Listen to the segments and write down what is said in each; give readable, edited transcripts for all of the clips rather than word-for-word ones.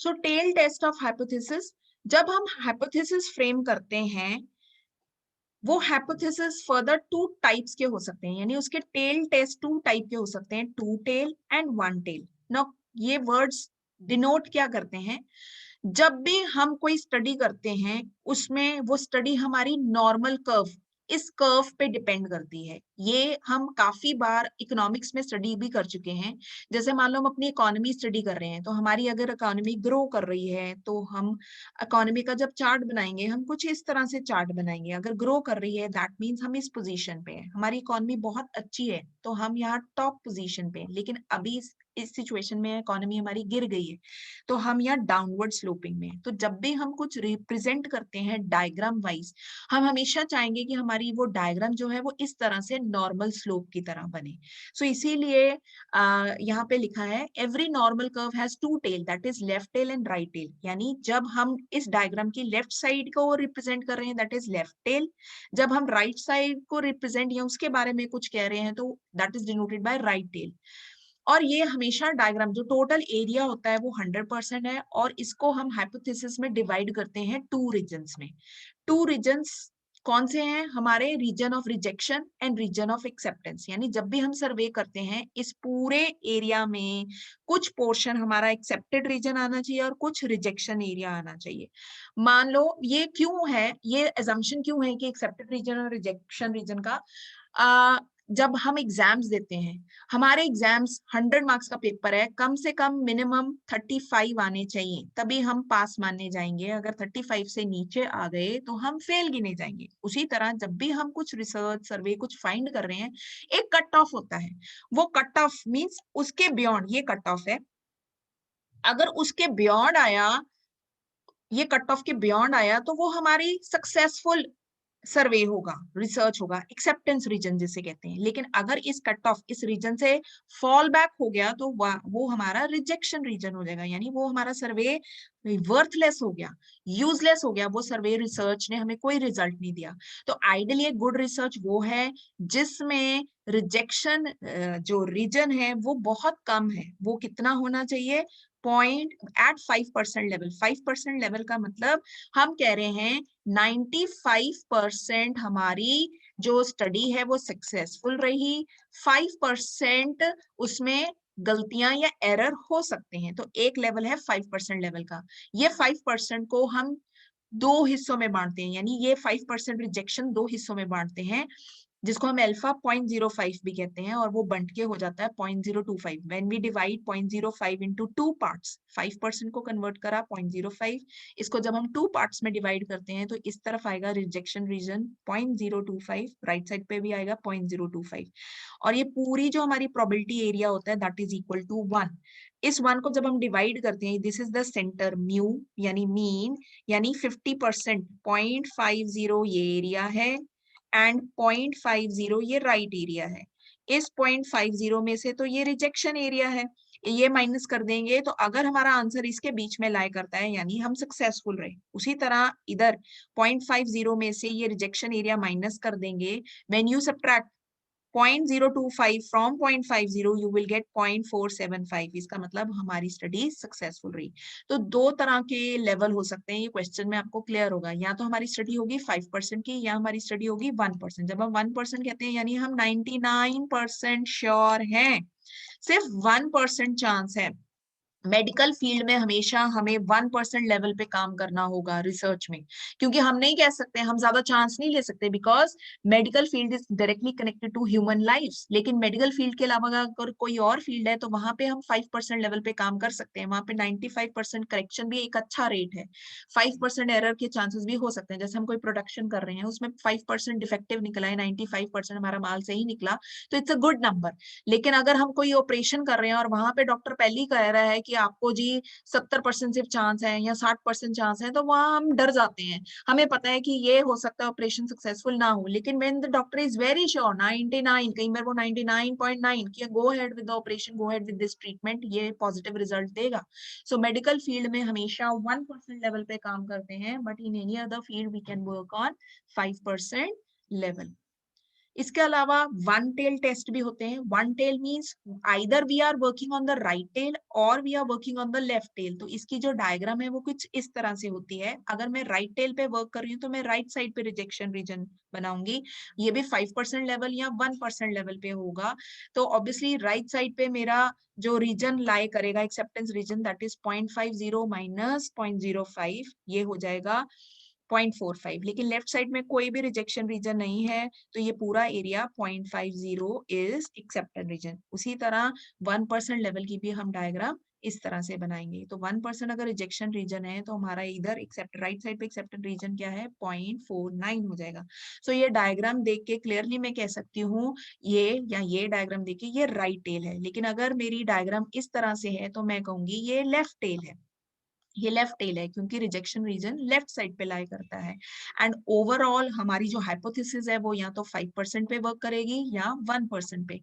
So tail test of hypothesis, जब हम hypothesis frame करते हैं, वो हाइपोथेसिस फर्दर टू टाइप्स के हो सकते हैं, यानी उसके टेल टेस्ट टू टाइप के हो सकते हैं, two tail and one tail. Now ये वर्ड्स डिनोट क्या करते हैं? जब भी हम कोई स्टडी करते हैं, उसमें वो स्टडी हमारी नॉर्मल कर्व, इस कर्व पे डिपेंड करती है। ये हम काफी बार इकोनॉमिक्स में स्टडी भी कर चुके हैं। जैसे मान लो हम अपनी इकोनॉमी स्टडी कर रहे हैं, तो हमारी अगर इकोनॉमी ग्रो कर रही है, तो हम इकोनॉमी का जब चार्ट बनाएंगे, हम कुछ इस तरह से चार्ट बनाएंगे। अगर ग्रो कर रही है, दैट मीन्स हम इस पोजीशन पे हैं, हमारी इकोनॉमी बहुत अच्छी है, तो हम यहाँ टॉप पोजीशन पे हैं। लेकिन अभी इस सिचुएशन में इकोनॉमी हमारी गिर गई है, तो हम यहाँ डाउनवर्ड स्लोपिंग में हैं। तो जब भी हम कुछ रिप्रेजेंट करते हैं डायग्राम वाइज, हम हमेशा चाहेंगे कि हमारी वो डायग्राम जो है वो इस तरह से नॉर्मल स्लोप की तरह बने। सो इसीलिए यहाँ पे लिखा है every normal curve has two tail, that is left tail and right tail. यानी जब हम इस डायग्राम की लेफ्ट साइड को रिप्रेजेंट कर रहे हैं, दैट इज लेफ्ट टेल। जब हम राइट साइड को रिप्रेजेंट या उसके बारे में कुछ कह रहे हैं, तो that is denoted by right tail. और ये हमेशा डायग्राम, जो टोटल एरिया होता है वो 100% है, और इसको हम हाइपोथेसिस में डिवाइड करते हैं टू रीजन्स में। टू रीजन्स कौन से हैं हमारे? Region of rejection and region of acceptance. यानी जब भी हम सर्वे करते हैं, इस पूरे एरिया में कुछ पोर्शन हमारा एक्सेप्टेड रीजन आना चाहिए और कुछ रिजेक्शन एरिया आना चाहिए। मान लो ये क्यों है, ये एजम्पशन क्यों है कि एक्सेप्टेड रीजन और रिजेक्शन रीजन का? जब हम एग्जाम्स देते हैं, हमारे एग्जाम्स 100 मार्क्स का पेपर है, कम से कम मिनिमम 35 आने चाहिए, तभी हम पास माने जाएंगे। अगर 35 से नीचे आ गए तो हम फेल गिने जाएंगे। उसी तरह जब भी हम कुछ रिसर्च सर्वे कुछ फाइंड कर रहे हैं, एक कट ऑफ होता है। वो कट ऑफ मीन्स उसके बियॉन्ड, ये कट ऑफ है। अगर उसके बियॉन्ड आया, ये कट ऑफ के बियॉन्ड आया, तो वो हमारी सक्सेसफुल सर्वे होगा, रिसर्च होगा, एक्सेप्टेंस रीजन जिसे कहते हैं। लेकिन अगर इस कट ऑफ, इस रीजन से फॉल बैक हो गया, तो वो हमारा रिजेक्शन रीजन हो जाएगा। यानी वो हमारा सर्वे वर्थलेस हो गया, यूजलेस हो गया, वो सर्वे रिसर्च ने हमें कोई रिजल्ट नहीं दिया। तो आइडियली एक गुड रिसर्च वो है जिसमें रिजेक्शन जो रीजन है वो बहुत कम है। वो कितना होना चाहिए? Point eight 5% level. 5% लेवल का मतलब हम कह रहे हैं 95% हमारी जो स्टडी है वो सक्सेसफुल रही, 5% उसमें गलतियां या एरर हो सकते हैं। तो एक लेवल है 5% लेवल का। ये 5% को हम दो हिस्सों में बांटते हैं, यानी ये 5% रिजेक्शन दो हिस्सों में बांटते हैं, जिसको हम अल्फा 0.05 भी कहते हैं, और वो बंट के हो जाता है 0.025। When we divide 0.05 into two parts, 5% को कन्वर्ट करा 0.05, इसको जब हम टू पार्ट्स में डिवाइड करते हैं, तो इस तरफ आएगा रिजेक्शन रीजन 0.025, राइट साइड पे भी आएगा 0.025। और ये पूरी जो हमारी प्रोबेबिलिटी एरिया होता है दैट इज इक्वल टू 1। इस 1 को जब हम डिवाइड करते हैं, this is the centre mu, यानी मीन, यानी 50%, 0.50 ये एरिया है, एंड 0.50 ये राइट एरिया है। इस 0.50 में से तो ये रिजेक्शन एरिया है, ये माइनस कर देंगे, तो अगर हमारा आंसर इसके बीच में लाई करता है, यानी हम सक्सेसफुल रहे। उसी तरह इधर 0.50 में से ये रिजेक्शन एरिया माइनस कर देंगे। When you subtract 0.025 from 0.50, you will get 0.475। इसका मतलब हमारी स्टडी सक्सेसफुल रही। तो दो तरह के लेवल हो सकते हैं, ये क्वेश्चन में आपको क्लियर होगा। या तो हमारी स्टडी होगी 5% की, या हमारी स्टडी होगी 1%। जब हम 1% कहते हैं, यानी हम 99% श्योर हैं, सिर्फ 1% चांस है। मेडिकल फील्ड में हमेशा हमें 1% लेवल पे काम करना होगा रिसर्च में, क्योंकि हम नहीं कह सकते, हम ज्यादा चांस नहीं ले सकते, because medical field is directly connected to human life. लेकिन मेडिकल फील्ड के अलावा अगर कोई और फील्ड है, तो वहां पे हम 5% लेवल पे काम कर सकते हैं। वहां पे 95% करेक्शन भी एक अच्छा रेट है, 5% एरर के चांसेस भी हो सकते हैं। जैसे हम कोई प्रोडक्शन कर रहे हैं, उसमें 5% डिफेक्टिव निकला है, 95% हमारा माल सही निकला, तो इट्स अ गुड नंबर। लेकिन अगर हम कोई ऑपरेशन कर रहे हैं और वहां पे डॉक्टर पहले ही कह रहा है कि आपको जी 70% सिर्फ चांस है या 60% चांस है, तो वहां हम डर जाते हैं। हमें पता है कि ये हो सकता है ऑपरेशन सक्सेसफुल ना हो, लेकिन when the doctor is very sure 99, कई बार वो 99.9 कि go ahead with the operation, go ahead with this treatment, ये पॉजिटिव रिजल्ट देगा। सो मेडिकल फील्ड में हमेशा 1% लेवल पे काम करते हैं, but in any other field we can work on 5% level. इसके अलावा वन टेल टेस्ट भी होते हैं। One tail means either we are working on the right tail और we are working on the left tail. तो इसकी जो diagram है वो कुछ इस तरह से होती है। अगर मैं राइट टेल पे वर्क कर रही हूँ तो मैं राइट साइड पे रिजेक्शन रीजन बनाऊंगी। ये भी 5% लेवल या 1% लेवल पे होगा। तो ऑब्वियसली राइट साइड पे मेरा जो रीजन लाई करेगा acceptance region, that is 0.50 minus 0.05, ये हो जाएगा 0.45। लेकिन लेफ्ट साइड में कोई भी रिजेक्शन रीजन नहीं है, तो ये पूरा एरिया 0.50 इज एक्सेप्टेड रीजन। उसी तरह 1% लेवल की भी हम डायग्राम इस तरह से बनाएंगे। तो 1% अगर रिजेक्शन रीजन है तो हमारा इधर एक्सेप्ट राइट साइड पे एक्सेप्टेड रीजन क्या है, 0.49 हो जाएगा। सो ये डायग्राम देख के क्लियरली मैं कह सकती हूँ ये, या ये डायग्राम देख के ये राइट टेल है। लेकिन अगर मेरी डायग्राम इस तरह से है तो मैं कहूंगी ये लेफ्ट टेल है। ये लेफ्ट टेल है क्योंकि रिजेक्शन रीजन लेफ्ट साइड पे लाई करता है। एंड ओवरऑल हमारी जो हाइपोथेसिस है वो या तो 5% पे वर्क करेगी या 1% पे।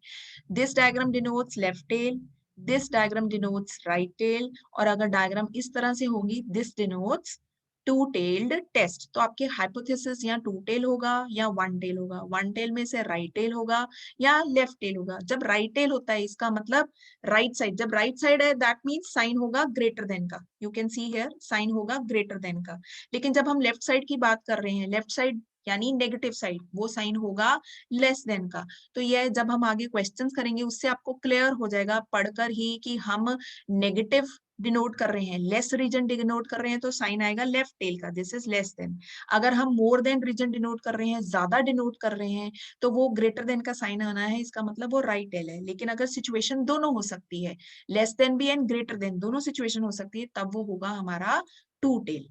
This diagram denotes left tail, this diagram denotes right tail, और अगर डायग्राम इस तरह से होगी, this denotes two tailed test. तो आपके हाइपोथेसिस या टू टेल होगा या वन टेल होगा। वन टेल में से राइट टेल होगा या लेफ्ट टेल होगा। जब राइट टेल होता है इसका मतलब राइट साइड, जब राइट साइड है दैट मीन्स साइन होगा ग्रेटर देन का। You can see here sine होगा ग्रेटर देन का। लेकिन जब हम लेफ्ट साइड की बात कर रहे हैं, लेफ्ट साइड यानी नेगेटिव साइड, वो साइन होगा लेस देन का। तो ये जब हम आगे क्वेश्चंस करेंगे उससे आपको क्लियर हो जाएगा पढ़कर ही कि हम नेगेटिव डिनोट कर रहे हैं, लेस रीजन डिनोट कर रहे हैं तो साइन आएगा लेफ्ट टेल का, दिस इज लेस देन। अगर हम मोर देन रीजन डिनोट कर रहे हैं, ज्यादा डिनोट कर रहे हैं, तो वो ग्रेटर देन का साइन आना है, इसका मतलब वो राइट टेल है। लेकिन अगर सिचुएशन दोनों हो सकती है, लेस देन भी एंड ग्रेटर देन दोनों सिचुएशन हो सकती है, तब वो होगा हमारा टू टेल।